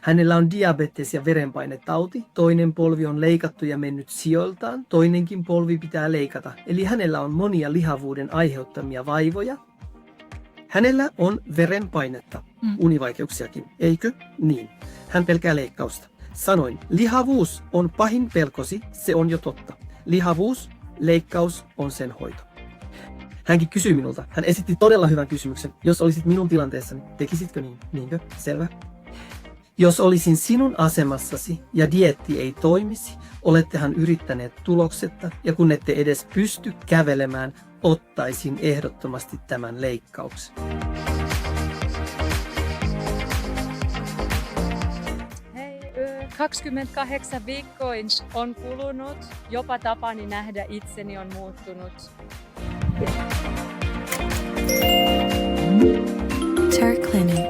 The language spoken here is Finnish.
Hänellä on diabetes ja verenpainetauti, toinen polvi on leikattu ja mennyt sijoiltaan, toinenkin polvi pitää leikata. Eli hänellä on monia lihavuuden aiheuttamia vaivoja. Hänellä on verenpainetta, univaikeuksiakin, eikö? Niin. Hän pelkää leikkausta. Sanoin, lihavuus on pahin pelkosi, se on jo totta. Lihavuus, leikkaus on sen hoito. Hänkin kysyi minulta, hän esitti todella hyvän kysymyksen. Jos olisit minun tilanteessani, tekisitkö niin? Niinkö? Selvä. Jos olisin sinun asemassasi ja dieetti ei toimisi, olettehan yrittäneet tuloksetta ja kun ette edes pysty kävelemään, ottaisin ehdottomasti tämän leikkauksen. Hei, 28 viikkoa on kulunut, jopa tapani nähdä itseni on muuttunut. Turk Clinic.